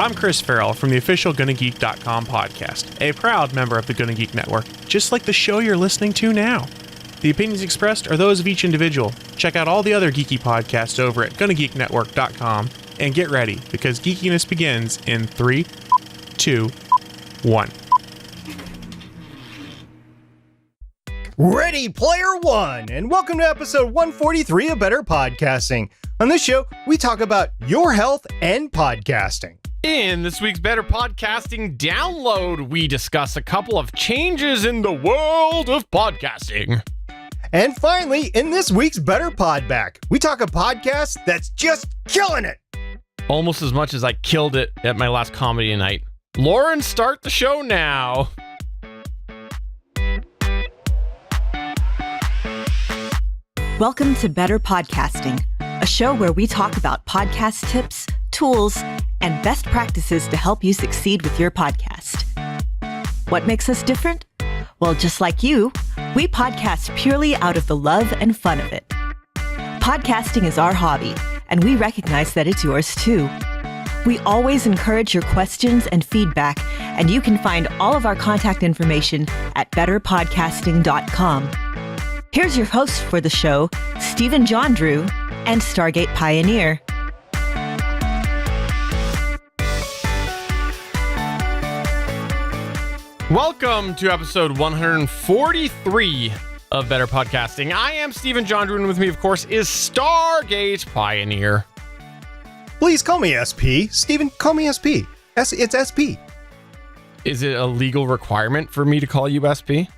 I'm Chris Farrell from the official GonnaGeek.com podcast, a proud member of the Gonna Geek Network, just like the show you're listening to now. The opinions expressed are those of each individual. Check out all the other geeky podcasts over at GonnaGeekNetwork.com and get ready, because geekiness begins in 3, 2, 1. Ready Player One, and welcome to episode 143 of Better Podcasting. On this show, we talk about your health and podcasting. In this week's Better Podcasting Download, we discuss a couple of changes in the world of podcasting. And finally, in this week's Better Podback, we talk a podcast that's just killing it. Almost as much as I killed it at my last comedy night. Lauren, start the show now. Welcome to Better Podcasting, a show where we talk about podcast tips, tools, and best practices to help you succeed with your podcast. What makes us different? Well, just like you, we podcast purely out of the love and fun of it. Podcasting is our hobby, and we recognize that it's yours too. We always encourage your questions and feedback, and you can find all of our contact information at betterpodcasting.com. Here's your hosts for the show, Stephen John Drew and Stargate Pioneer. Welcome to episode 143 of Better Podcasting. I am Stephen John Drew, and with me, of course, is Stargate Pioneer. Please call me SP. Stephen, call me SP. It's SP. Is it a legal requirement for me to call you SP?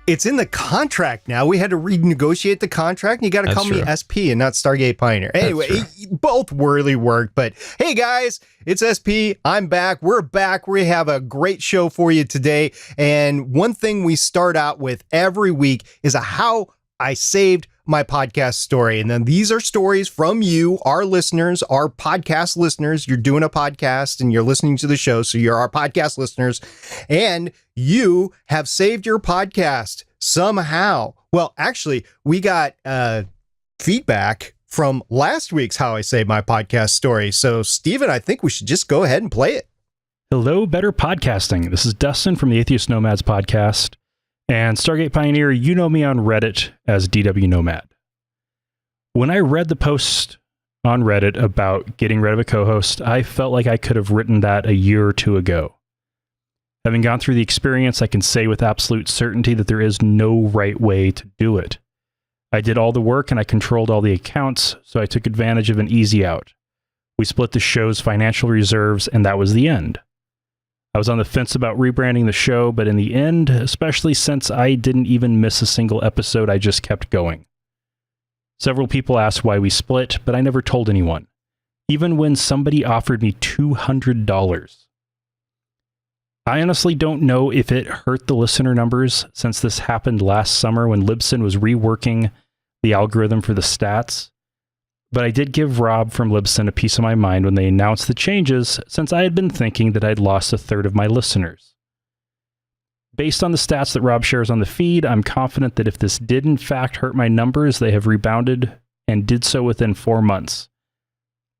It's in the contract now. We had to renegotiate the contract, and you got to call me SP and not Stargate Pioneer. Anyway, both really work. But hey, guys, it's SP. I'm back. We're back. We have a great show for you today. And one thing we start out with every week is a how I saved my podcast story. And then these are stories from you, our listeners, our podcast listeners. You're doing a podcast and you're listening to the show, so you're our podcast listeners, and you have saved your podcast somehow. Well, actually, we got feedback from last week's How I Saved My Podcast story. So, Stephen, I think we should just go ahead and play it. Hello, Better Podcasting. This is Dustin from the Atheist Nomads podcast. And Stargate Pioneer, you know me on Reddit as DW Nomad. When I read the post on Reddit about getting rid of a co-host, I felt like I could have written that a year or two ago. Having gone through the experience, I can say with absolute certainty that there is no right way to do it. I did all the work and I controlled all the accounts, so I took advantage of an easy out. We split the show's financial reserves, and that was the end. I was on the fence about rebranding the show, but in the end, especially since I didn't even miss a single episode, I just kept going. Several people asked why we split, but I never told anyone, even when somebody offered me $200. I honestly don't know if it hurt the listener numbers, since this happened last summer when Libsyn was reworking the algorithm for the stats. But I did give Rob from Libsyn a piece of my mind when they announced the changes, since I had been thinking that I'd lost a third of my listeners. Based on the stats that Rob shares on the feed, I'm confident that if this did in fact hurt my numbers, they have rebounded and did so within 4 months.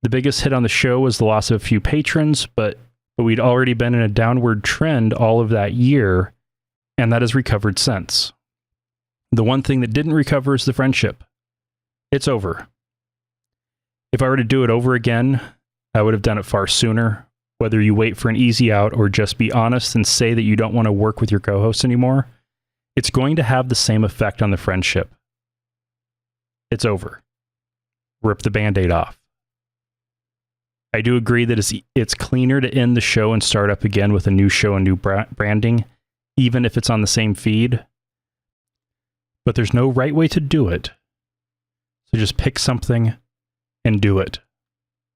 The biggest hit on the show was the loss of a few patrons, but we'd already been in a downward trend all of that year, and that has recovered since. The one thing that didn't recover is the friendship. It's over. If I were to do it over again, I would have done it far sooner. Whether you wait for an easy out or just be honest and say that you don't want to work with your co-host anymore, it's going to have the same effect on the friendship. It's over. Rip the Band-Aid off. I do agree that it's cleaner to end the show and start up again with a new show and new branding, even if it's on the same feed. But there's no right way to do it. So just pick something and do it.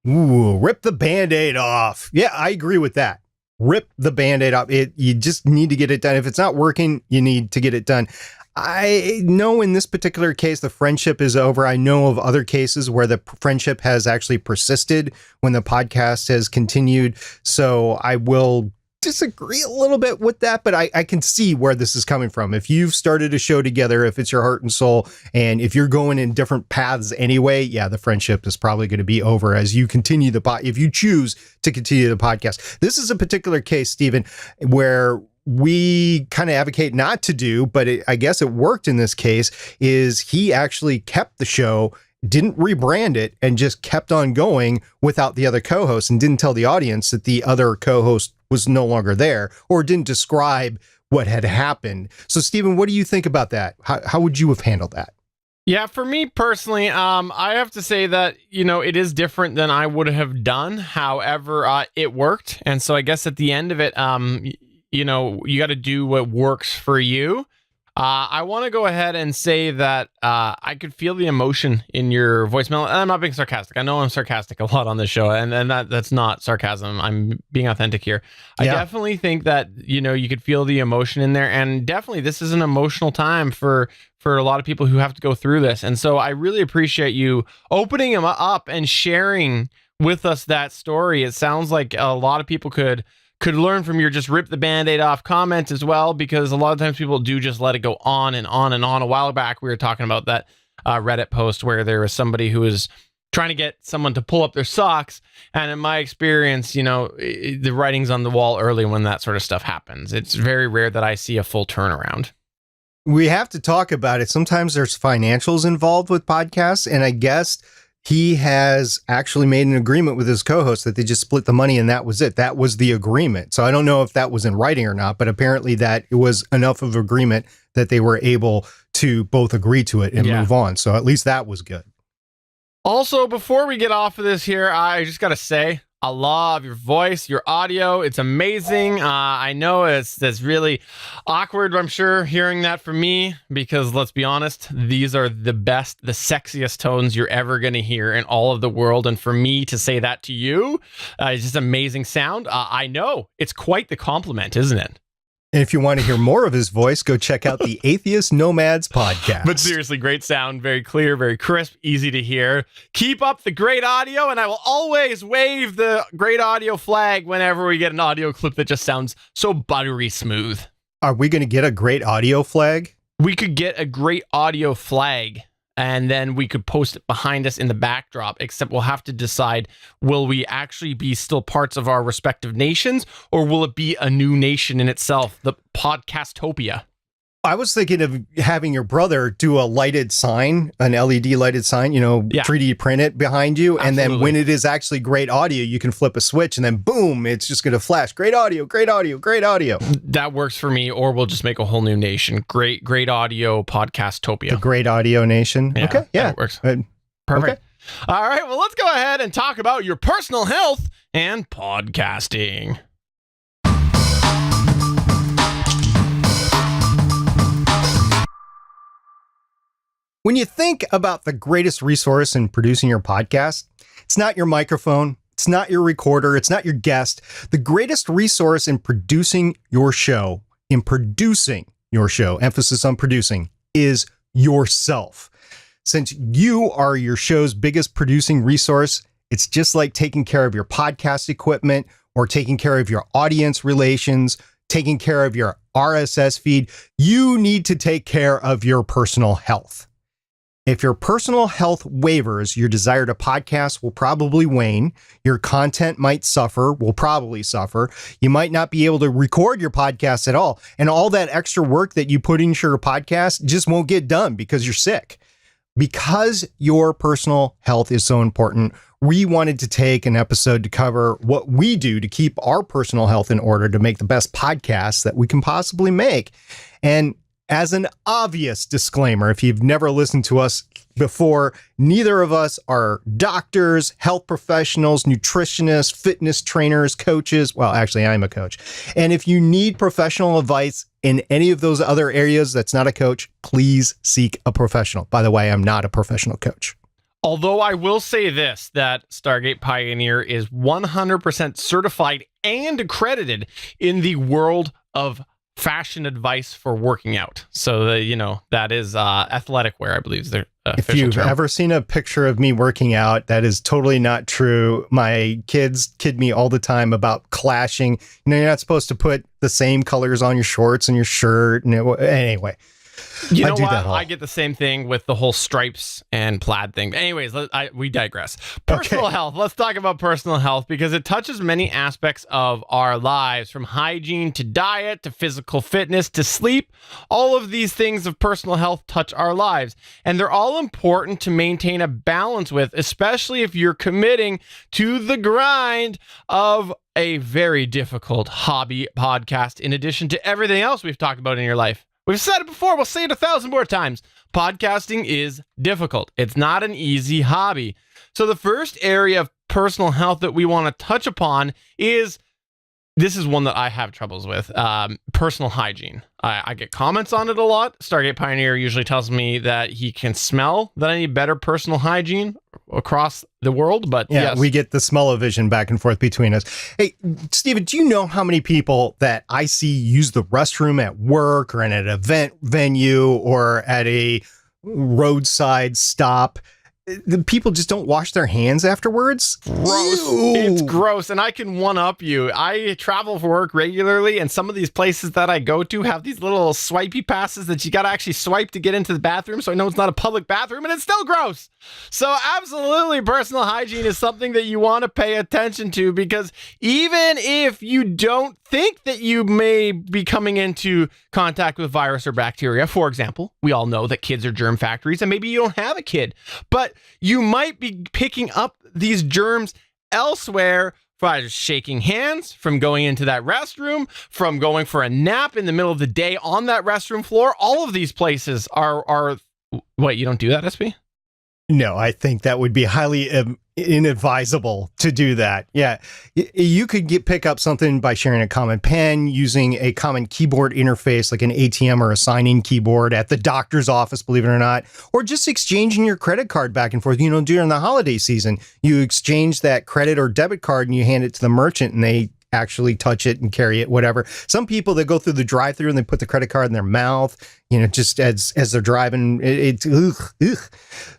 Ooh, rip the Band-Aid off. Yeah, I agree with that. Rip the Band-Aid off. You just need to get it done. If it's not working, you need to get it done. I know in this particular case, the friendship is over. I know of other cases where the friendship has actually persisted when the podcast has continued. So I will disagree a little bit with that, but I can see where this is coming from. If you've started a show together, if it's your heart and soul, and if you're going in different paths anyway, yeah, the friendship is probably going to be over as you continue if you choose to continue the podcast. This is a particular case, Stephen, where we kind of advocate not to do, but I guess it worked in this case, is he actually kept the show, didn't rebrand it, and just kept on going without the other co-host, and didn't tell the audience that the other co-host was no longer there, or didn't describe what had happened. So, Stephen, what do you think about that? How would you have handled that? Yeah, for me personally, I have to say that, it is different than I would have done. However, it worked. And so I guess at the end of it, you got to do what works for you. I want to go ahead and say that I could feel the emotion in your voicemail. And I'm not being sarcastic. I know I'm sarcastic a lot on this show, and that's not sarcasm. I'm being authentic here. I definitely think that, you could feel the emotion in there. And definitely this is an emotional time for a lot of people who have to go through this. And so I really appreciate you opening them up and sharing with us that story. It sounds like a lot of people could learn from your just rip the Band-Aid off comment as well, because a lot of times people do just let it go on and on and on. A while back, we were talking about that Reddit post where there was somebody who was trying to get someone to pull up their socks. And in my experience, the writing's on the wall early when that sort of stuff happens. It's very rare that I see a full turnaround. We have to talk about it. Sometimes there's financials involved with podcasts, and I guess he has actually made an agreement with his co-host that they just split the money and that was it. That was the agreement. So I don't know if that was in writing or not, but apparently that it was enough of agreement that they were able to both agree to it and move on. So at least that was good. Also, before we get off of this here, I just got to say, I love your voice, your audio. It's amazing. I know it's really awkward, I'm sure, hearing that from me, because let's be honest, these are the best, the sexiest tones you're ever going to hear in all of the world. And for me to say that to you, it's just amazing sound. I know it's quite the compliment, isn't it? And if you want to hear more of his voice, go check out the Atheist Nomads podcast. But seriously, great sound, very clear, very crisp, easy to hear. Keep up the great audio, and I will always wave the great audio flag whenever we get an audio clip that just sounds so buttery smooth. Are we going to get a great audio flag? We could get a great audio flag, and then we could post it behind us in the backdrop, except we'll have to decide, will we actually be still parts of our respective nations, or will it be a new nation in itself, the Podcastopia? I was thinking of having your brother do a lighted sign, an LED lighted sign, 3D print it behind you. Absolutely. And then when it is actually great audio, you can flip a switch and then boom, it's just going to flash. Great audio, great audio, great audio. That works for me. Or we'll just make a whole new nation. Great audio Podcastopia. The Great Audio Nation. Yeah, okay. Yeah. That works. Perfect. Okay. All right. Well, let's go ahead and talk about your personal health and podcasting. When you think about the greatest resource in producing your podcast, it's not your microphone, it's not your recorder, it's not your guest. The greatest resource in producing your show, emphasis on producing, is yourself. Since you are your show's biggest producing resource, it's just like taking care of your podcast equipment or taking care of your audience relations, taking care of your RSS feed. You need to take care of your personal health. If your personal health wavers, your desire to podcast will probably wane. Your content will probably suffer. You might not be able to record your podcast at all. And all that extra work that you put into your podcast just won't get done because you're sick. Because your personal health is so important, we wanted to take an episode to cover what we do to keep our personal health in order to make the best podcasts that we can possibly make. And as an obvious disclaimer, if you've never listened to us before, neither of us are doctors, health professionals, nutritionists, fitness trainers, coaches. Well, actually, I'm a coach. And if you need professional advice in any of those other areas that's not a coach, please seek a professional. By the way, I'm not a professional coach. Although I will say this, that Stargate Pioneer is 100% certified and accredited in the world of fashion advice for working out. So that is athletic wear, I believe is their If official you've term. ever seen a picture of me working out, that is totally not true. My kids kid me all the time about clashing. You're not supposed to put the same colors on your shorts and your shirt. And anyway. You know I do what? that all. I get the same thing with the whole stripes and plaid thing. Anyways, we digress. Personal health. Let's talk about personal health because it touches many aspects of our lives, from hygiene to diet to physical fitness to sleep. All of these things of personal health touch our lives, and they're all important to maintain a balance with, especially if you're committing to the grind of a very difficult hobby podcast, in addition to everything else we've talked about in your life. We've said it before, we'll say it 1,000 more times. Podcasting is difficult. It's not an easy hobby. So the first area of personal health that we want to touch upon is, this is one that I have troubles with, personal hygiene. I get comments on it a lot. Stargate Pioneer usually tells me that he can smell that I need better personal hygiene across the world, but yeah, yes. we get the smell-o-vision back and forth between us. Hey, Steven, do you know how many people that I see use the restroom at work or in an event venue or at a roadside stop? The people just don't wash their hands afterwards. Gross. Ew. It's gross. And I can one up you. I travel for work regularly, and some of these places that I go to have these little swipey passes that you got to actually swipe to get into the bathroom. So I know it's not a public bathroom, and it's still gross. So absolutely, personal hygiene is something that you want to pay attention to, because even if you don't think that you may be coming into contact with virus or bacteria, for example, we all know that kids are germ factories, and maybe you don't have a kid, but you might be picking up these germs elsewhere by shaking hands, from going into that restroom, from going for a nap in the middle of the day on that restroom floor. All of these places are what, you don't do that, SP? No, I think that would be highly inadvisable to do that. Yeah, you could pick up something by sharing a common pen, using a common keyboard interface like an ATM or a sign-in keyboard at the doctor's office, believe it or not, or just exchanging your credit card back and forth. During the holiday season, you exchange that credit or debit card and you hand it to the merchant and they actually touch it and carry it, whatever. Some people that go through the drive-thru and they put the credit card in their mouth, just as they're driving. Ugh.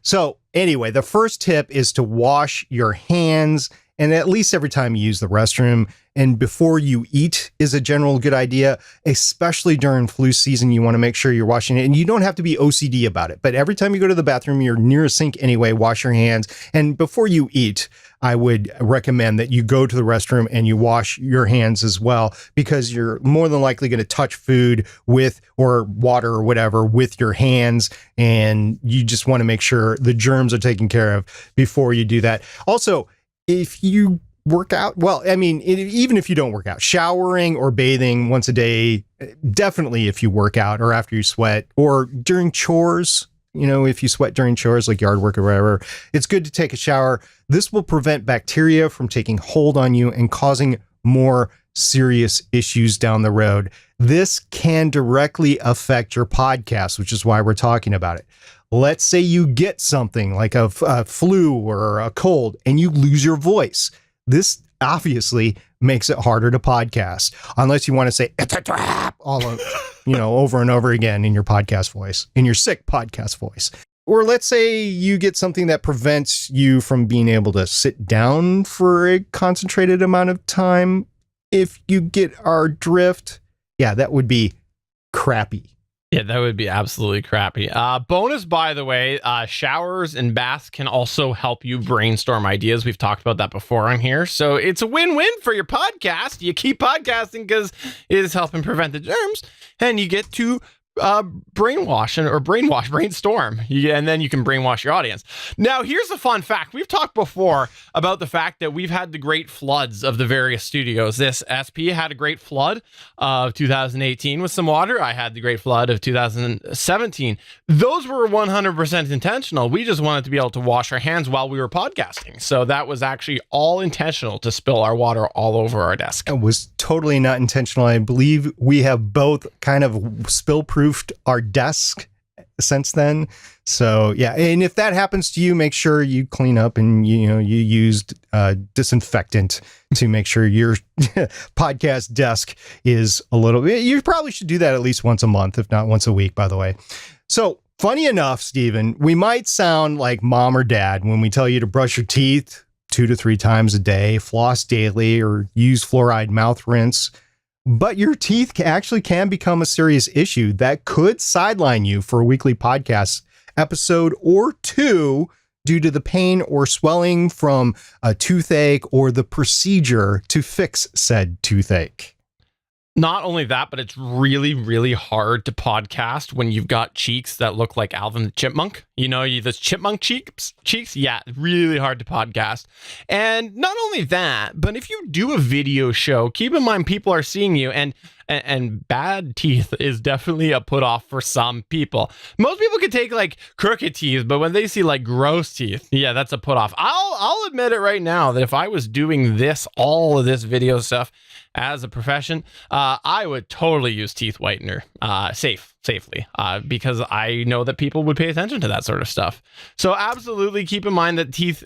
So anyway, the first tip is to wash your hands, and at least every time you use the restroom, and before you eat is a general good idea, especially during flu season. You want to make sure you're washing it, and you don't have to be OCD about it, but every time you go to the bathroom, you're near a sink anyway, wash your hands. And before you eat, I would recommend that you go to the restroom and you wash your hands as well, because you're more than likely going to touch food with, or water or whatever, with your hands, and you just want to make sure the germs are taken care of before you do that. Also, if you work out, even if you don't work out, showering or bathing once a day, definitely if you work out or after you sweat or during chores, if you sweat during chores like yard work or whatever, it's good to take a shower. This will prevent bacteria from taking hold on you and causing more serious issues down the road. This can directly affect your podcast, which is why we're talking about it. Let's say you get something like a flu or a cold and you lose your voice. This obviously makes it harder to podcast, unless you want to say it's a trap over and over again in your podcast voice, in your sick podcast voice. Or let's say you get something that prevents you from being able to sit down for a concentrated amount of time. If you get our drift, yeah, that would be crappy. Yeah, that would be absolutely crappy. Bonus, by the way, showers and baths can also help you brainstorm ideas. We've talked about that before on here. So it's a win-win for your podcast. You keep podcasting because it is helping prevent the germs, and you get to brainstorm, and then you can brainwash your audience. Now, here's a fun fact. We've talked before about the fact that we've had the great floods of the various studios. This SP had a great flood of 2018 with some water. I had the great flood of 2017. Those were 100% intentional. We just wanted to be able to wash our hands while we were podcasting. So that was actually all intentional, to spill our water all over our desk. It was totally not intentional. I believe we have both kind of spill-proofed our desk since then. So yeah, and if that happens to you, make sure you clean up and you used disinfectant to make sure your podcast desk is a little bit. You probably should do that at least once a month, if not once a week, by the way. So funny enough, Stephen, we might sound like mom or dad when we tell you to brush your teeth 2 to 3 times a day, floss daily, or use fluoride mouth rinse. But your teeth actually can become a serious issue that could sideline you for a weekly podcast episode or 2 due to the pain or swelling from a toothache or the procedure to fix said toothache. Not only that, but it's really, really hard to podcast when you've got cheeks that look like Alvin the Chipmunk. Those chipmunk cheeks? Yeah, really hard to podcast. And not only that, but if you do a video show, keep in mind people are seeing you, and bad teeth is definitely a put off for some people. Most people can take like crooked teeth, but when they see like gross teeth, yeah, that's a put off. I'll admit it right now that if I was doing all of this video stuff as a profession, I would totally use teeth whitener safely because I know that people would pay attention to that sort of stuff. So absolutely keep in mind that teeth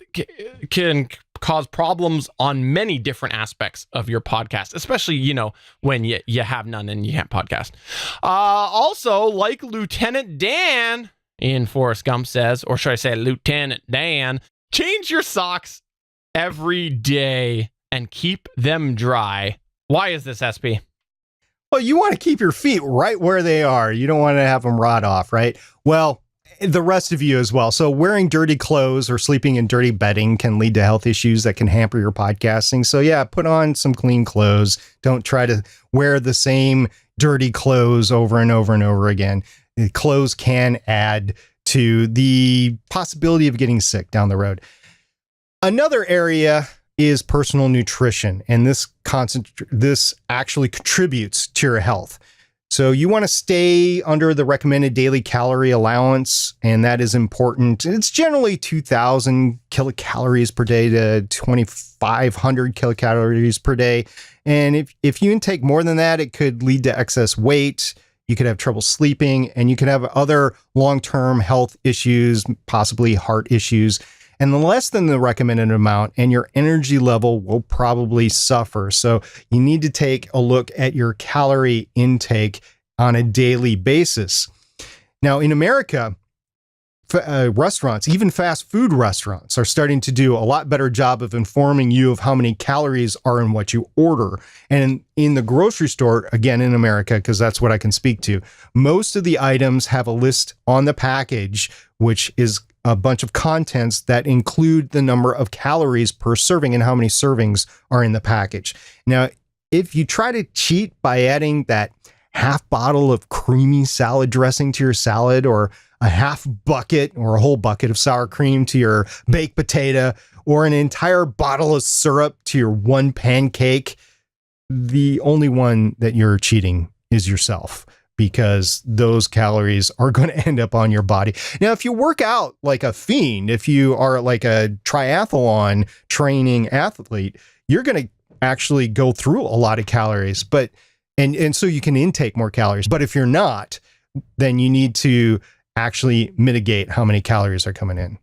can cause problems on many different aspects of your podcast, especially, when you have none and you can't podcast. Also, like Lieutenant Dan in Forrest Gump says, or should I say Lieutenant Dan, change your socks every day and keep them dry. Why is this, SP? Well, you want to keep your feet right where they are. You don't want to have them rot off, right? Well, the rest of you as well. So wearing dirty clothes or sleeping in dirty bedding can lead to health issues that can hamper your podcasting. So yeah, put on some clean clothes. Don't try to wear the same dirty clothes over and over and over again. Clothes can add to the possibility of getting sick down the road. Another area is personal nutrition, and this actually contributes to your health. So you want to stay under the recommended daily calorie allowance, and that is important. It's generally 2,000 kilocalories per day to 2,500 kilocalories per day. And if you intake more than that, it could lead to excess weight. You could have trouble sleeping, and you could have other long-term health issues, possibly heart issues. And less than the recommended amount, and your energy level will probably suffer. So you need to take a look at your calorie intake on a daily basis. Now, in America, restaurants, even fast food restaurants, are starting to do a lot better job of informing you of how many calories are in what you order. And in the grocery store, again, in America, because that's what I can speak to, most of the items have a list on the package, which is a bunch of contents that include the number of calories per serving and how many servings are in the package. Now, if you try to cheat by adding that half bottle of creamy salad dressing to your salad, or a half bucket or a whole bucket of sour cream to your baked potato, or an entire bottle of syrup to your one pancake, the only one that you're cheating is yourself, because those calories are going to end up on your body. Now, if you work out like a fiend, if you are like a triathlon training athlete, you're going to actually go through a lot of calories, and so you can intake more calories. But if you're not, then you need to actually mitigate how many calories are coming in.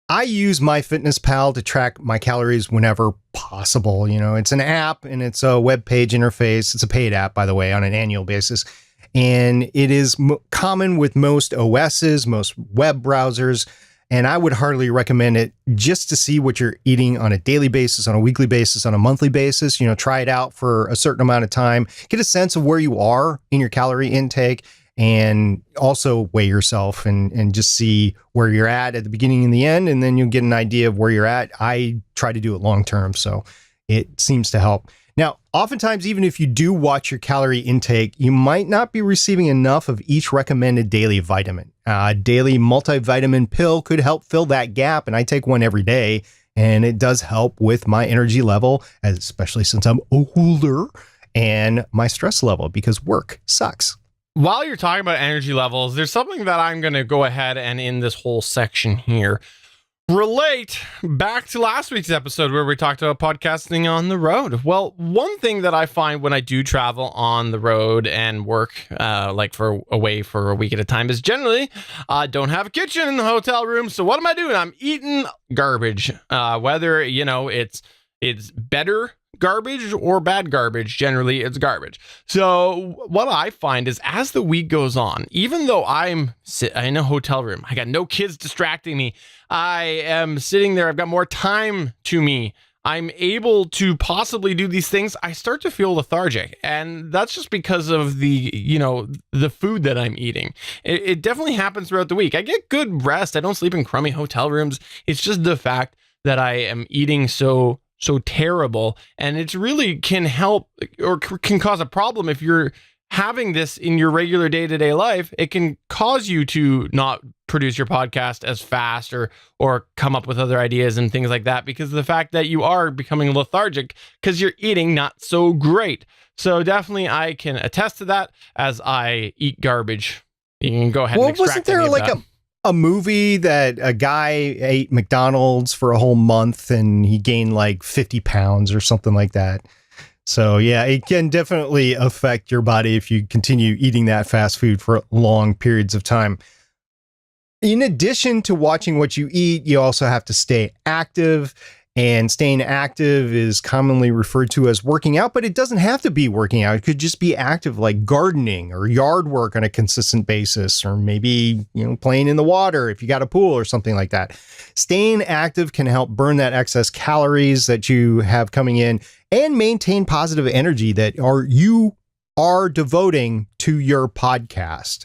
I use MyFitnessPal to track my calories whenever possible. It's an app and it's a web page interface. It's a paid app, by the way, on an annual basis. And it is common with most OSs, most web browsers. And I would hardly recommend it just to see what you're eating on a daily basis, on a weekly basis, on a monthly basis. Try it out for a certain amount of time. Get a sense of where you are in your calorie intake, and also weigh yourself and just see where you're at the beginning and the end. And then you'll get an idea of where you're at. I try to do it long term, so it seems to help. Now, oftentimes, even if you do watch your calorie intake, you might not be receiving enough of each recommended daily vitamin. A daily multivitamin pill could help fill that gap, and I take one every day, and it does help with my energy level, especially since I'm older, and my stress level, because work sucks. While you're talking about energy levels, there's something that I'm going to go ahead and in this whole section here relate back to last week's episode where we talked about podcasting on the road. Well, one thing that I find when I do travel on the road and work away for a week at a time is generally I don't have a kitchen in the hotel room. So what am I doing? I'm eating garbage, whether, it's better garbage or bad garbage. Generally, it's garbage. So what I find is as the week goes on, even though I'm in a hotel room, I got no kids distracting me, I am sitting there, I've got more time to me, I'm able to possibly do these things, I start to feel lethargic. And that's just because of the food that I'm eating. It definitely happens throughout the week. I get good rest. I don't sleep in crummy hotel rooms. It's just the fact that I am eating so terrible, and it really can help or can cause a problem if you're having this in your regular day-to-day life. It can cause you to not produce your podcast as fast or come up with other ideas and things like that because of the fact that you are becoming lethargic because you're eating not so great. So definitely I can attest to that as I eat garbage. You can go ahead and extract wasn't there like a movie that a guy ate McDonald's for a whole month and he gained like 50 pounds or something like that? So yeah, it can definitely affect your body if you continue eating that fast food for long periods of time. In addition to watching what you eat, you also have to stay active. And staying active is commonly referred to as working out, but it doesn't have to be working out. It could just be active, like gardening or yard work on a consistent basis, or maybe, playing in the water if you got a pool or something like that. Staying active can help burn that excess calories that you have coming in and maintain positive energy that you are devoting to your podcast.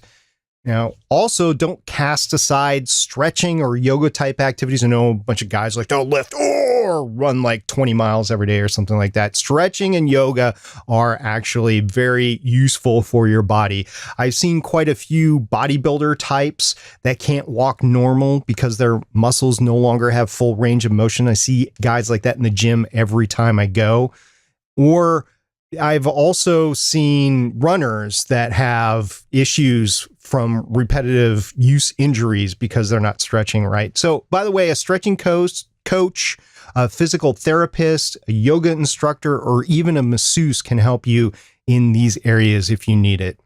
Now, also don't cast aside stretching or yoga type activities. I know a bunch of guys like to lift or run like 20 miles every day or something like that. Stretching and yoga are actually very useful for your body. I've seen quite a few bodybuilder types that can't walk normal because their muscles no longer have full range of motion. I see guys like that in the gym every time I go. Or I've also seen runners that have issues from repetitive use injuries because they're not stretching right. So, by the way, a stretching coach, a physical therapist, a yoga instructor, or even a masseuse can help you in these areas if you need it.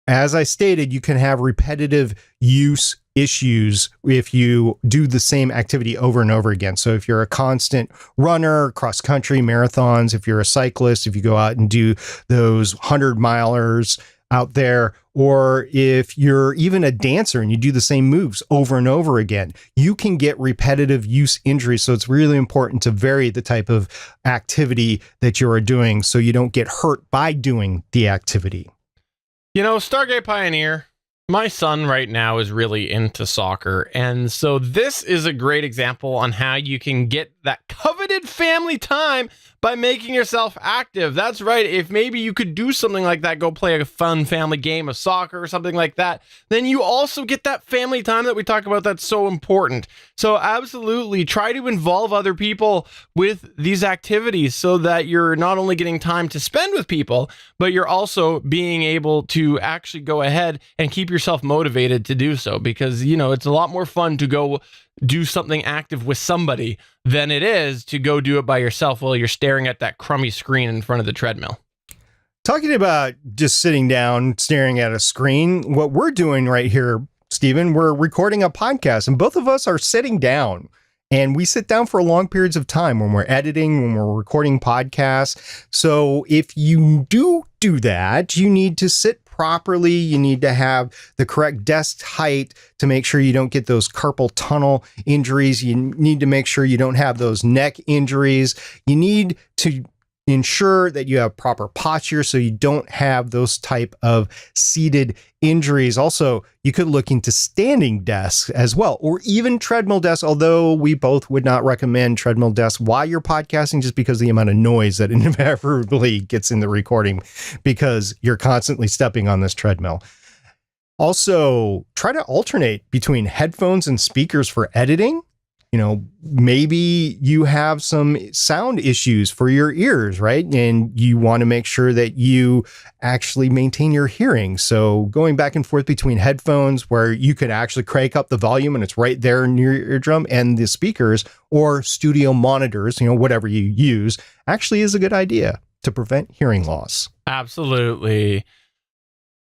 As I stated, you can have repetitive use issues if you do the same activity over and over again. So if you're a constant runner, cross country, marathons, if you're a cyclist, if you go out and do those 100-milers out there, or if you're even a dancer and you do the same moves over and over again, you can get repetitive use injuries. So it's really important to vary the type of activity that you are doing so you don't get hurt by doing the activity. Stargate Pioneer, my son right now is really into soccer. And so this is a great example on how you can get that coveted family time by making yourself active. That's right. If maybe you could do something like that, go play a fun family game of soccer or something like that, then you also get that family time that we talk about that's so important. So absolutely try to involve other people with these activities so that you're not only getting time to spend with people, but you're also being able to actually go ahead and keep yourself motivated to do so, because, it's a lot more fun to go do something active with somebody than it is to go do it by yourself while you're staring at that crummy screen in front of the treadmill. Talking about just sitting down, staring at a screen, what we're doing right here, Stephen, we're recording a podcast and both of us are sitting down. And we sit down for long periods of time when we're editing, when we're recording podcasts. So if you do that, you need to sit properly. You need to have the correct desk height to make sure you don't get those carpal tunnel injuries. You need to make sure you don't have those neck injuries. You need to ensure that you have proper posture so you don't have those type of seated injuries. Also, you could look into standing desks as well, or even treadmill desks, although we both would not recommend treadmill desks while you're podcasting just because of the amount of noise that inevitably gets in the recording because you're constantly stepping on this treadmill. Also, try to alternate between headphones and speakers for editing maybe you have some sound issues for your ears, right? And you want to make sure that you actually maintain your hearing. So going back and forth between headphones where you could actually crank up the volume and it's right there near your eardrum, and the speakers or studio monitors, whatever you use, actually is a good idea to prevent hearing loss. Absolutely.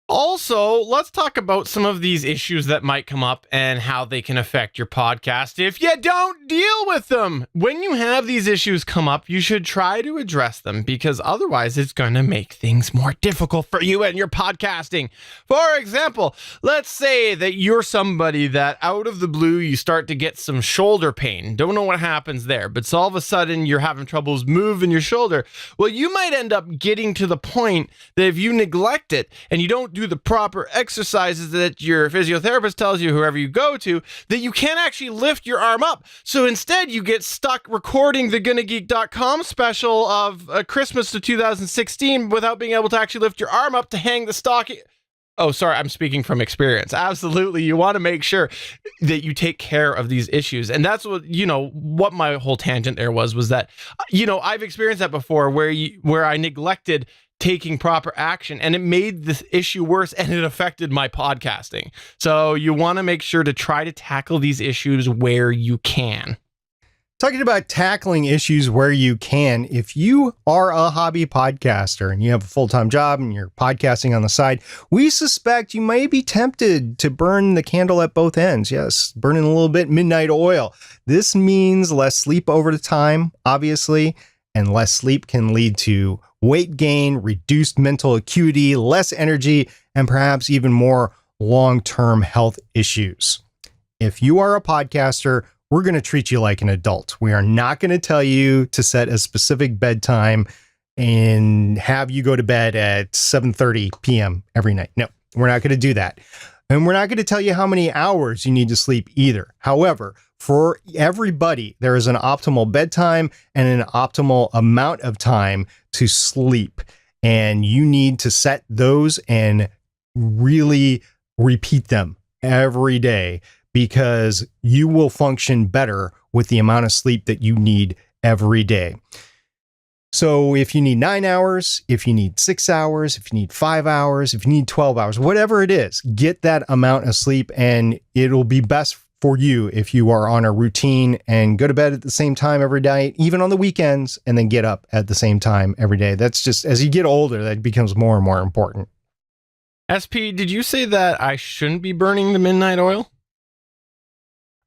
Also, let's talk about some of these issues that might come up and how they can affect your podcast if you don't deal with them. When you have these issues come up, you should try to address them, because otherwise it's going to make things more difficult for you and your podcasting. For example, let's say that you're somebody that out of the blue, you start to get some shoulder pain. Don't know what happens there, but so all of a sudden you're having troubles moving your shoulder. Well, you might end up getting to the point that if you neglect it and you don't do the proper exercises that your physiotherapist tells you, whoever you go to, that you can't actually lift your arm up. So instead you get stuck recording the GonnaGeek.com special of Christmas to 2016 without being able to actually lift your arm up to hang the stocking. Oh, sorry, I'm speaking from experience. Absolutely. You want to make sure that you take care of these issues. And that's what, what my whole tangent there was that, I've experienced that before where I neglected taking proper action, and it made this issue worse, and it affected my podcasting. So you want to make sure to try to tackle these issues where you can. Talking about tackling issues where you can, if you are a hobby podcaster and you have a full-time job and you're podcasting on the side, we suspect you may be tempted to burn the candle at both ends. Yes, burning a little bit midnight oil. This means less sleep over the time, obviously, and less sleep can lead to weight gain, reduced mental acuity, less energy, and perhaps even more long-term health issues. If you are a podcaster, we're going to treat you like an adult. We are not going to tell you to set a specific bedtime and have you go to bed at 7:30 p.m. every night. No, we're not going to do that. And we're not going to tell you how many hours you need to sleep either. However, for everybody, there is an optimal bedtime and an optimal amount of time to sleep. And you need to set those and really repeat them every day, because you will function better with the amount of sleep that you need every day. So if you need 9 hours, if you need 6 hours, if you need 5 hours, if you need 12 hours, whatever it is, get that amount of sleep, and it'll be best for you if you are on a routine and go to bed at the same time every night, even on the weekends, and then get up at the same time every day. That's just, as you get older, that becomes more and more important. SP, did you say that I shouldn't be burning the midnight oil?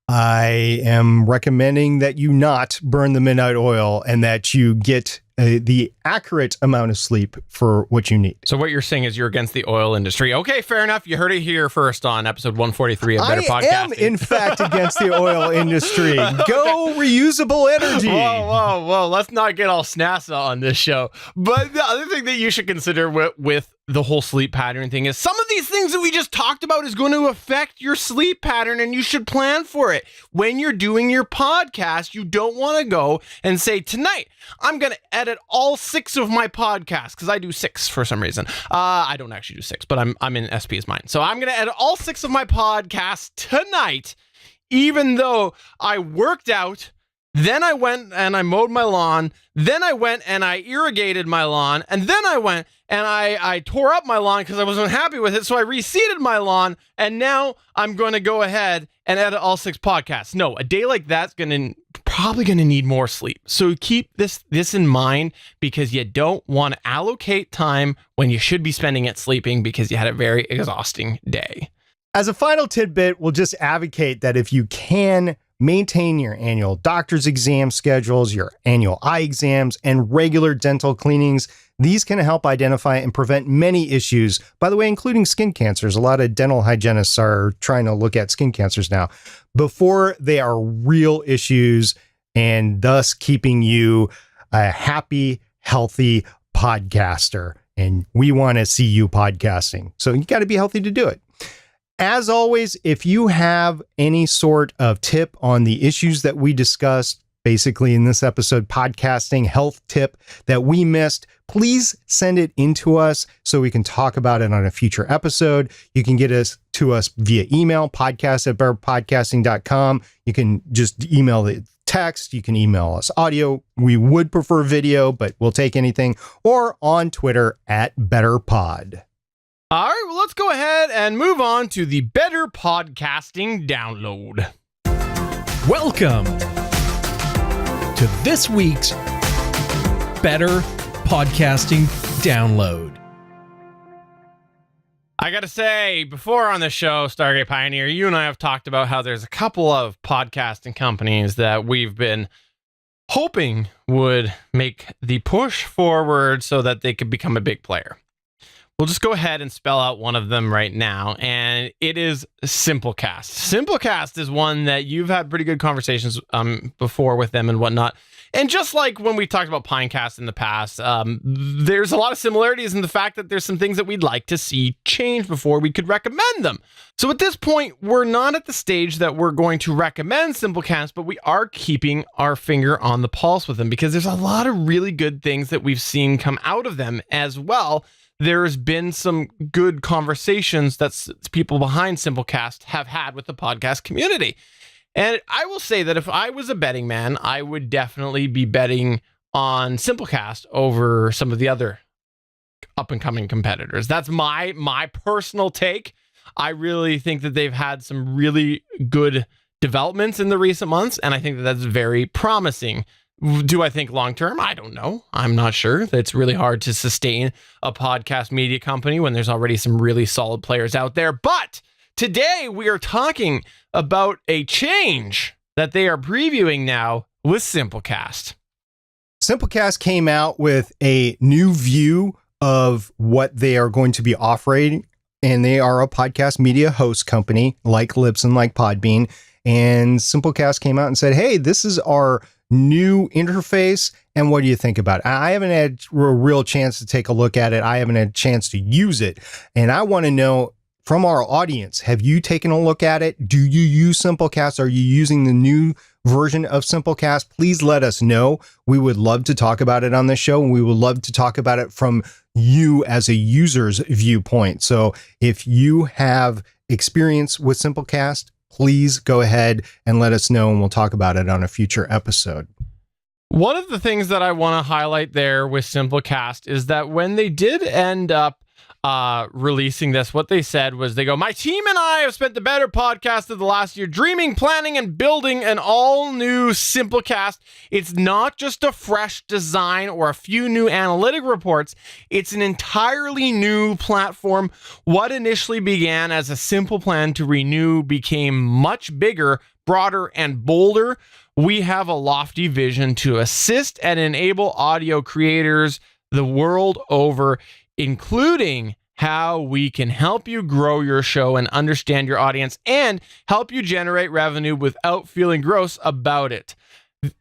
I am recommending that you not burn the midnight oil and that you get the accurate amount of sleep for what you need. So what you're saying is you're against the oil industry. Okay, fair enough. You heard it here first on episode 143 of Better Podcasting. I am, in fact, against the oil industry. Go reusable energy. Whoa. Let's not get all snazzy on this show. But the other thing that you should consider with the whole sleep pattern thing is some of these things that we just talked about is going to affect your sleep pattern, and you should plan for it. When you're doing your podcast, you don't want to go and say, tonight, I'm going to edit all 6 of my podcasts, because I do 6 for some reason. I don't actually do 6, but I'm in SP's mind. So I'm going to edit all 6 of my podcasts tonight, even though I worked out. Then I went and I mowed my lawn. Then I went and I irrigated my lawn. And then I went and I tore up my lawn because I wasn't happy with it. So I reseeded my lawn. And now I'm going to go ahead and edit all 6 podcasts. No, a day like that's probably going to need more sleep. So keep this in mind, because you don't want to allocate time when you should be spending it sleeping because you had a very exhausting day. As a final tidbit, we'll just advocate that if you can maintain your annual doctor's exam schedules, your annual eye exams, and regular dental cleanings, these can help identify and prevent many issues, by the way, including skin cancers. A lot of dental hygienists are trying to look at skin cancers now before they are real issues, and thus keeping you a happy, healthy podcaster. And we want to see you podcasting. So you got to be healthy to do it. As always, if you have any sort of tip on the issues that we discussed, basically in this episode, podcasting health tip that we missed, please send it into us so we can talk about it on a future episode. You can get us to us via email, podcast@betterpodcasting.com. You can just email the text. You can email us audio. We would prefer video, but we'll take anything. Or on Twitter @BetterPod. All right, well, let's go ahead and move on to the Better Podcasting download. Welcome to this week's Better Podcasting download. I gotta say, before on the show, Stargate Pioneer, you and I have talked about how there's a couple of podcasting companies that we've been hoping would make the push forward so that they could become a big player. We'll just go ahead and spell out one of them right now, and it is Simplecast. Simplecast is one that you've had pretty good conversations before with them and whatnot. And just like when we talked about Pinecast in the past, there's a lot of similarities in the fact that there's some things that we'd like to see change before we could recommend them. So at this point, we're not at the stage that we're going to recommend Simplecast, but we are keeping our finger on the pulse with them because there's a lot of really good things that we've seen come out of them as well. There's been some good conversations that people behind Simplecast have had with the podcast community. And I will say that if I was a betting man, I would definitely be betting on Simplecast over some of the other up-and-coming competitors. That's my personal take. I really think that they've had some really good developments in the recent months, and I think that that's very promising. Do I think long-term? I don't know. I'm not sure. It's really hard to sustain a podcast media company when there's already some really solid players out there. But today we are talking about a change that they are previewing now with Simplecast. Simplecast came out with a new view of what they are going to be offering, and they are a podcast media host company like Libsyn, like Podbean. And Simplecast came out and said, hey, this is our new interface, and what do you think about it? I haven't had a real chance to take a look at it. I haven't had a chance to use it, and I want to know from our audience, have you taken a look at it? Do you use Simplecast? Are you using the new version of Simplecast? Please let us know. We would love to talk about it on the show, and we would love to talk about it from you as a user's viewpoint. So if you have experience with Simplecast, please go ahead and let us know, and we'll talk about it on a future episode. One of the things that I want to highlight there with Simplecast is that when they did end up releasing this, what they said was, they go, my team and I have spent the better podcast of the last year dreaming, planning, and building an all-new Simplecast. It's not just a fresh design or a few new analytic reports. It's an entirely new platform. What initially began as a simple plan to renew became much bigger, broader, and bolder. We have a lofty vision to assist and enable audio creators the world over, including how we can help you grow your show and understand your audience and help you generate revenue without feeling gross about it.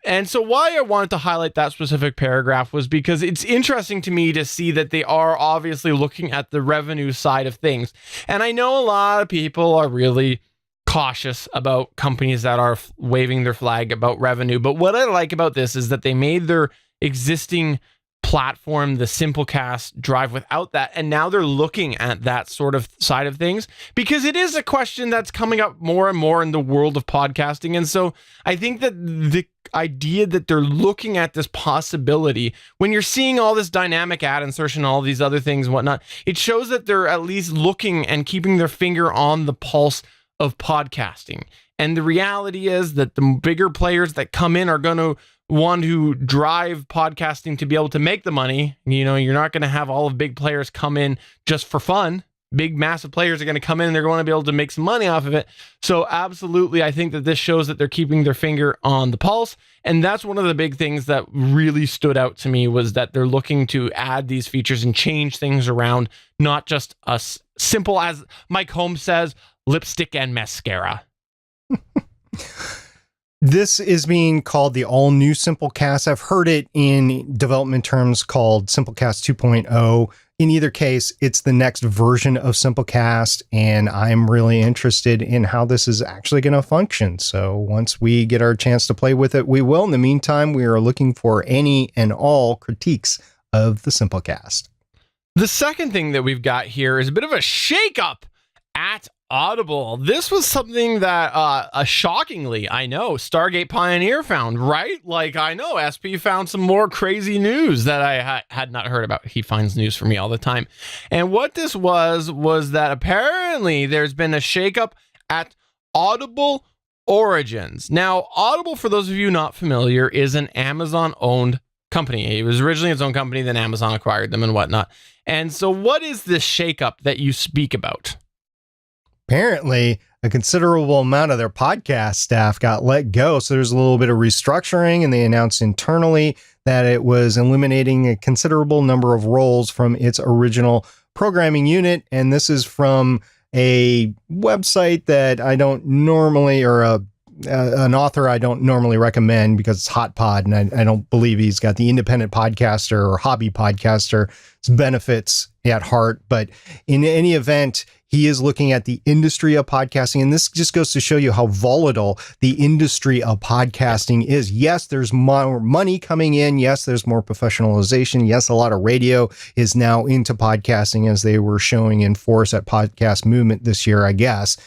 And so why I wanted to highlight that specific paragraph was because it's interesting to me to see that they are obviously looking at the revenue side of things. And I know a lot of people are really cautious about companies that are waving their flag about revenue. But what I like about this is that they made their existing platform, the Simplecast, drive without that, and now they're looking at that sort of side of things because it is a question that's coming up more and more in the world of podcasting. And so I think that the idea that they're looking at this possibility, when you're seeing all this dynamic ad insertion, all these other things and whatnot, it shows that they're at least looking and keeping their finger on the pulse of podcasting. And the reality is that the bigger players that come in are going to want to drive podcasting to be able to make the money. You know, you're not going to have all of big players come in just for fun. Big, massive players are going to come in and they're going to be able to make some money off of it. So absolutely, I think that this shows that they're keeping their finger on the pulse. And that's one of the big things that really stood out to me, was that they're looking to add these features and change things around, not just as simple as Mike Holmes says, lipstick and mascara. This is being called the all-new Simplecast. I've heard it in development terms called Simplecast 2.0. in either case, it's the next version of Simplecast, and I'm really interested in how this is actually going to function. So once we get our chance to play with it, we will. In the meantime, we are looking for any and all critiques of the Simplecast. The second thing that we've got here is a bit of a shakeup at Audible. This was something that, shockingly, I know, Stargate Pioneer found, right? Like, I know SP found some more crazy news that I had not heard about. He finds news for me all the time. And what this was that apparently there's been a shakeup at Audible Origins. Now, Audible, for those of you not familiar, is an Amazon-owned company. It was originally its own company, then Amazon acquired them and whatnot. And so what is this shakeup that you speak about? Apparently, a considerable amount of their podcast staff got let go. So there's a little bit of restructuring, and they announced internally that it was eliminating a considerable number of roles from its original programming unit. And this is from a website that I don't normally, or an author I don't normally recommend because it's Hot Pod, and I don't believe he's got the independent podcaster or hobby podcaster's benefits at heart. But in any event, he is looking at the industry of podcasting, and this just goes to show you how volatile the industry of podcasting is. Yes, there's more money coming in. Yes, there's more professionalization. Yes, a lot of radio is now into podcasting, as they were showing in force at Podcast Movement this year, I guess.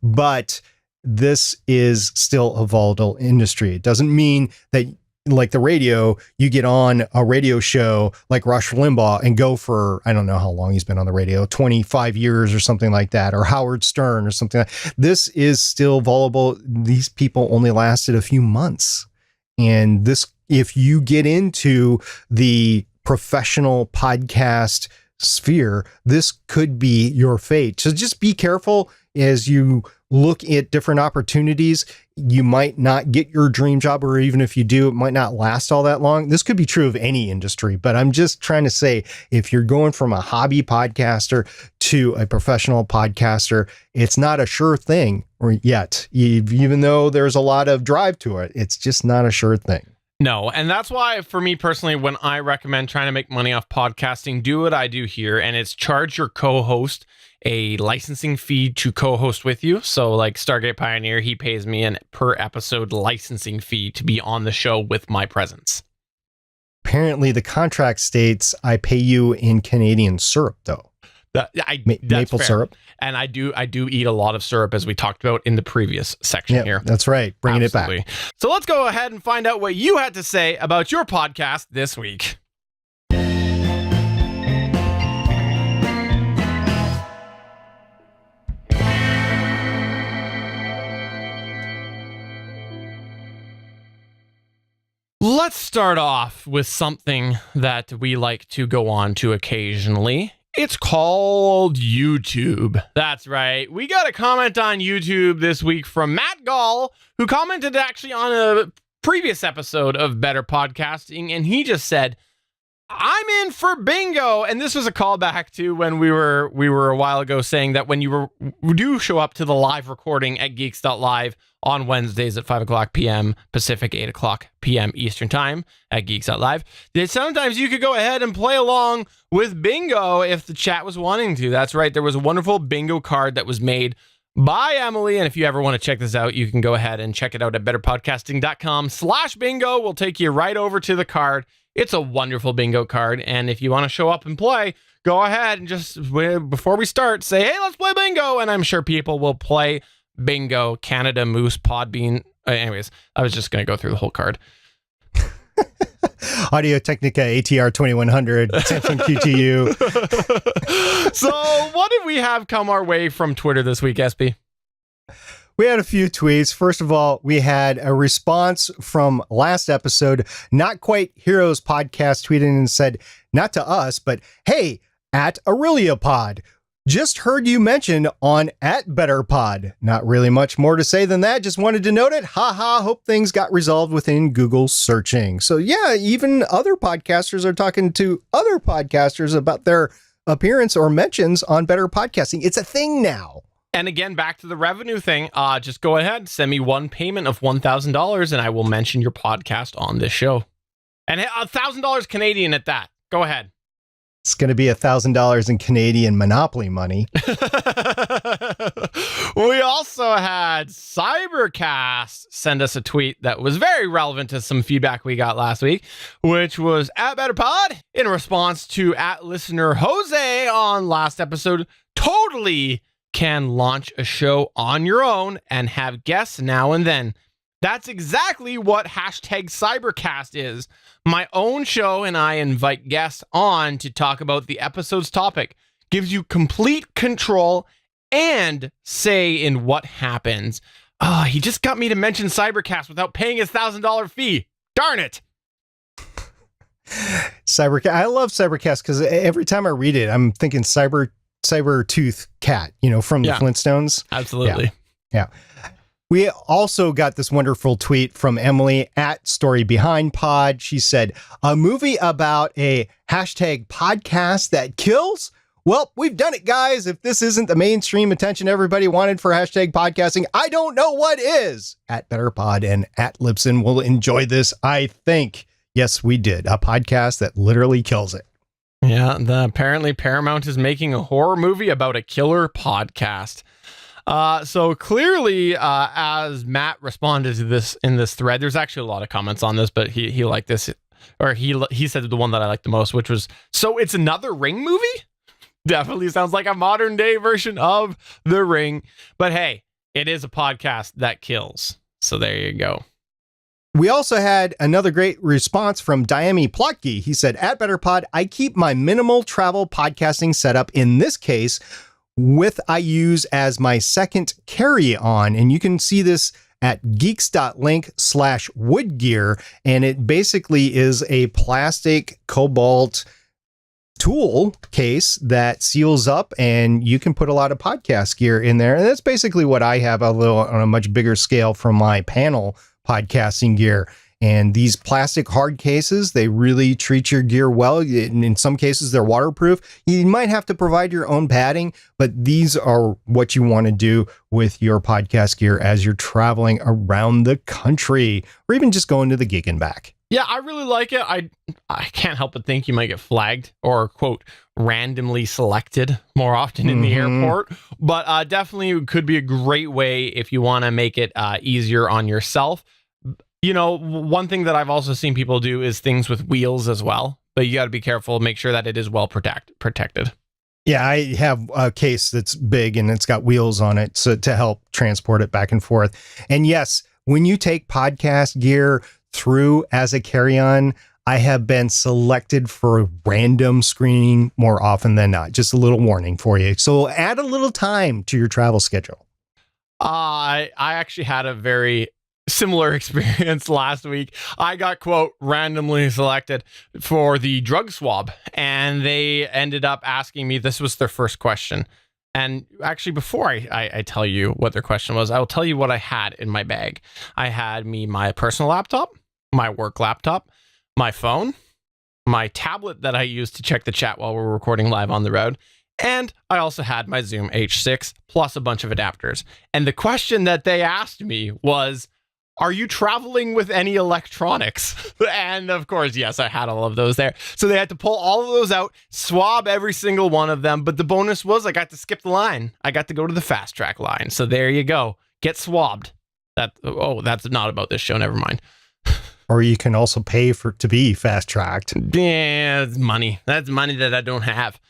But this is still a volatile industry. It doesn't mean that, like the radio, you get on a radio show like Rush Limbaugh and go for, I don't know how long he's been on the radio, 25 years or something like that, or Howard Stern or something like that. This is still volatile. These people only lasted a few months. And this, if you get into the professional podcast sphere, this could be your fate. So just be careful as you look at different opportunities. You might not get your dream job, or even if you do, it might not last all that long. This could be true of any industry, but I'm just trying to say, if you're going from a hobby podcaster to a professional podcaster, it's not a sure thing yet, even though there's a lot of drive to it. It's just not a sure thing. No, and that's why, for me personally, when I recommend trying to make money off podcasting, do what I do here, and it's charge your co-host a licensing fee to co-host with you. So like Stargate Pioneer, he pays me an per episode licensing fee to be on the show with my presence. Apparently the contract states I pay you in Canadian syrup, though. Maple syrup. And I do eat a lot of syrup, as we talked about in the previous section here. That's right. Bringing Absolutely. It back. So let's go ahead and find out what you had to say about your podcast this week. Let's start off with something that we like to go on to occasionally. It's called YouTube. That's right. We got a comment on YouTube this week from Matt Gall, who commented actually on a previous episode of Better Podcasting, and he just said, I'm in for bingo. And this was a callback to when we were a while ago saying that when you do show up to the live recording at Geeks.live on Wednesdays at 5 o'clock p.m. Pacific, 8 o'clock p.m. Eastern time at Geeks.live, that sometimes you could go ahead and play along with bingo if the chat was wanting to. That's right. There was a wonderful bingo card that was made by Emily. And if you ever want to check this out, you can go ahead and check it out at betterpodcasting.com/bingo. We'll take you right over to the card. It's a wonderful bingo card. And if you want to show up and play, go ahead and just, before we start, say, hey, let's play bingo. And I'm sure people will play bingo. Canada Moose, Podbean. Anyways, I was just going to go through the whole card. Audio Technica ATR 2100, Samsung QTU. So what did we have come our way from Twitter this week, SP? We had a few tweets. First of all, we had a response from last episode. Not Quite Heroes podcast tweeted and said, not to us, but hey, at AureliaPod. Just heard you mention on @BetterPod. Not really much more to say than that. Just wanted to note it. Haha, hope things got resolved within Google searching. So yeah, even other podcasters are talking to other podcasters about their appearance or mentions on Better Podcasting. It's a thing now. And again, back to the revenue thing, just go ahead, send me one payment of $1,000 and I will mention your podcast on this show. And $1,000 Canadian at that. Go ahead. It's going to be $1,000 in Canadian Monopoly money. We also had Cybercast send us a tweet that was very relevant to some feedback we got last week, which was at BetterPod in response to at listener Jose on last episode. Totally can launch a show on your own and have guests now and then. That's exactly what hashtag Cybercast is. My own show, and I invite guests on to talk about the episode's topic. Gives you complete control and say in what happens. He just got me to mention Cybercast without paying his $1,000 fee. Darn it. Cybercast. I love Cybercast because every time I read it, I'm thinking Cybertooth Cat, from the Flintstones. Absolutely. Yeah. We also got this wonderful tweet from Emily at Story Behind Pod. She said, a movie about a hashtag podcast that kills? Well, we've done it, guys. If this isn't the mainstream attention everybody wanted for hashtag podcasting, I don't know what is. At BetterPod and at Libsyn will enjoy this, I think. Yes, we did. A podcast that literally kills it. Yeah, apparently Paramount is making a horror movie about a killer podcast. So clearly, as Matt responded to this in this thread, there's actually a lot of comments on this, but he liked this, or he said the one that I liked the most, which was, so it's another Ring movie? Definitely sounds like a modern day version of The Ring. But hey, it is a podcast that kills. So there you go. We also had another great response from Diami Plotke. He said, at BetterPod, I keep my minimal travel podcasting setup in this case with I use as my second carry-on. And you can see this at geeks.link/woodgear. And it basically is a plastic cobalt tool case that seals up, and you can put a lot of podcast gear in there. And that's basically what I have, a little on a much bigger scale from my panel podcasting gear. And these plastic hard cases, they really treat your gear well. In some cases, they're waterproof. You might have to provide your own padding, but these are what you want to do with your podcast gear as you're traveling around the country, or even just going to the gig and back. Yeah, I really like it. I can't help but think you might get flagged or, quote, randomly selected more often in the airport. But definitely could be a great way if you want to make it easier on yourself. One thing that I've also seen people do is things with wheels as well. But you got to be careful, make sure that it is well protected. Yeah, I have a case that's big and it's got wheels on it to help transport it back and forth. And yes, when you take podcast gear through as a carry-on, I have been selected for random screening more often than not. Just a little warning for you. So add a little time to your travel schedule. I actually had a very similar experience last week. I got, quote, randomly selected for the drug swab, and they ended up asking me, this was their first question. And actually, before I tell you what their question was, I will tell you what I had in my bag. I had my personal laptop, my work laptop, my phone, my tablet that I use to check the chat while we're recording live on the road, and I also had my Zoom H6 plus a bunch of adapters. And the question that they asked me was, are you traveling with any electronics? And of course, yes, I had all of those there. So they had to pull all of those out, swab every single one of them. But the bonus was I got to skip the line. I got to go to the fast track line. So there you go. Get swabbed. That's not about this show. Never mind. Or you can also pay to be fast tracked. Yeah, it's money. That's money that I don't have.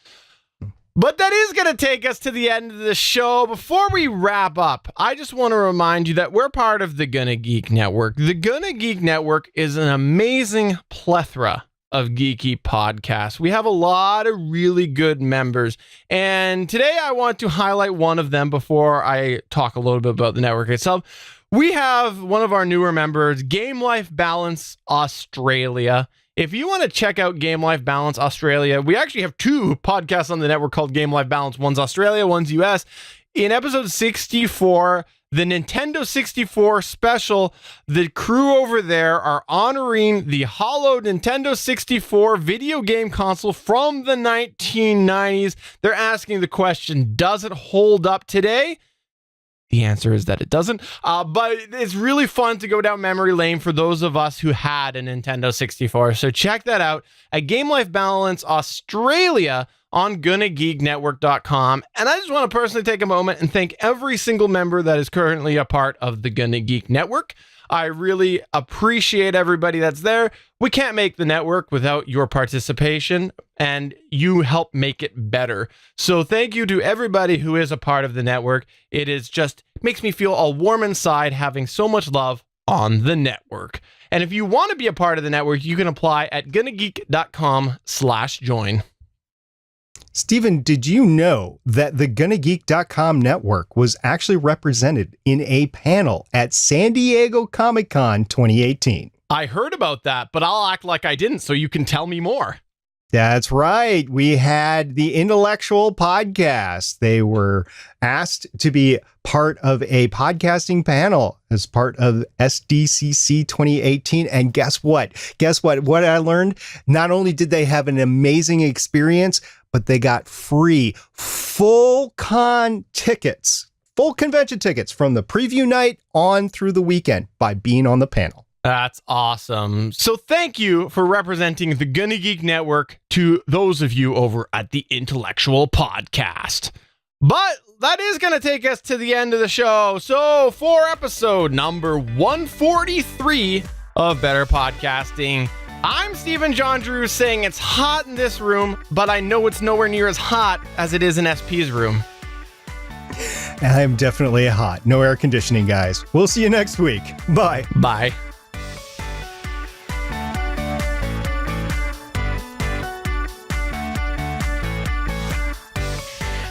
But that is going to take us to the end of the show. Before we wrap up, I just want to remind you that we're part of the Gonna Geek Network. The Gonna Geek Network is an amazing plethora of geeky podcasts. We have a lot of really good members. And today I want to highlight one of them before I talk a little bit about the network itself. We have one of our newer members, Game Life Balance Australia. If you want to check out Game Life Balance Australia, we actually have two podcasts on the network called Game Life Balance. One's Australia, one's US. In episode 64, the Nintendo 64 special, the crew over there are honoring the hollowed Nintendo 64 video game console from the 1990s. They're asking the question, does it hold up today? The answer is that it doesn't. But it's really fun to go down memory lane for those of us who had a Nintendo 64. So check that out at Game Life Balance Australia on GonnaGeekNetwork.com. And I just want to personally take a moment and thank every single member that is currently a part of the Gonna Geek Network. I really appreciate everybody that's there. We can't make the network without your participation, and you help make it better. So thank you to everybody who is a part of the network. It is just makes me feel all warm inside having so much love on the network. And if you want to be a part of the network, you can apply at gonnageek.com/join. Stephen, did you know that the GonnaGeek.com network was actually represented in a panel at San Diego Comic-Con 2018? I heard about that, but I'll act like I didn't, so you can tell me more. That's right. We had the Intellectual Podcast. They were asked to be part of a podcasting panel as part of SDCC 2018. And guess what? What I learned, not only did they have an amazing experience, but they got free full convention tickets from the preview night on through the weekend by being on the panel. That's awesome. So thank you for representing the Gonna Geek Network to those of you over at the Intellectual Podcast. But that is going to take us to the end of the show. So for episode number 143 of Better Podcasting, I'm Stephen John Drew saying it's hot in this room, but I know it's nowhere near as hot as it is in SP's room. I'm definitely hot. No air conditioning, guys. We'll see you next week. Bye. Bye.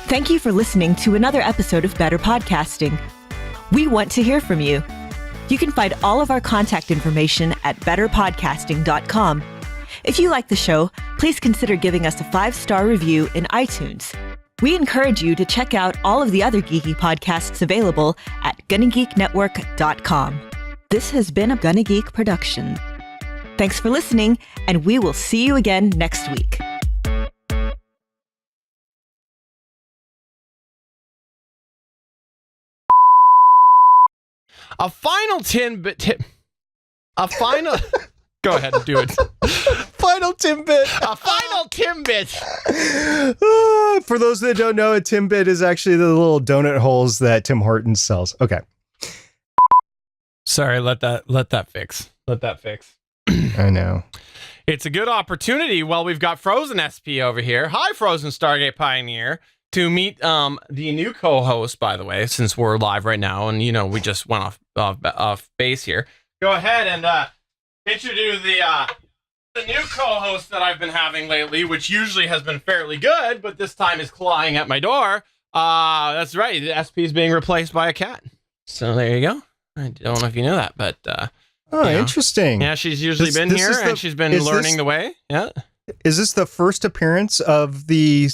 Thank you for listening to another episode of Better Podcasting. We want to hear from you. You can find all of our contact information at betterpodcasting.com. If you like the show, please consider giving us a 5-star review in iTunes. We encourage you to check out all of the other geeky podcasts available at GonnaGeekNetwork.com. This has been a Gonna Geek production. Thanks for listening, and we will see you again next week. A final Go ahead and do it. Final Timbit. A final Timbit. For those that don't know, a Timbit is actually the little donut holes that Tim Hortons sells. Okay. Sorry, let that fix. I know. It's a good opportunity while we've got Frozen SP over here. Hi, Frozen Stargate Pioneer. To meet the new co-host, by the way, since we're live right now, and we just went off base here. Go ahead and introduce the new co-host that I've been having lately, which usually has been fairly good, but this time is clawing at my door. That's right, the SP is being replaced by a cat. So there you go. I don't know if you know that, but interesting. Yeah, she's usually been here, and she's been learning the way. Yeah. Is this the first appearance of the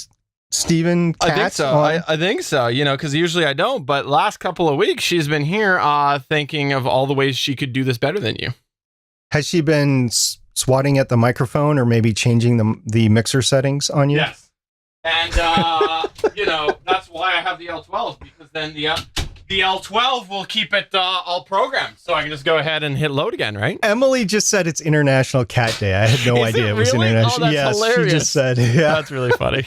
Stephen cat? I think so. I think so, because usually I don't, but last couple of weeks she's been here thinking of all the ways she could do this better than you. Has she been swatting at the microphone or maybe changing the mixer settings on you? Yes. And, that's why I have the L12, because then the L12 will keep it all programmed. So I can just go ahead and hit load again, right? Emily just said it's International Cat Day. I had no idea it was really? international. Oh, that's hilarious. She just said, yeah. That's really funny.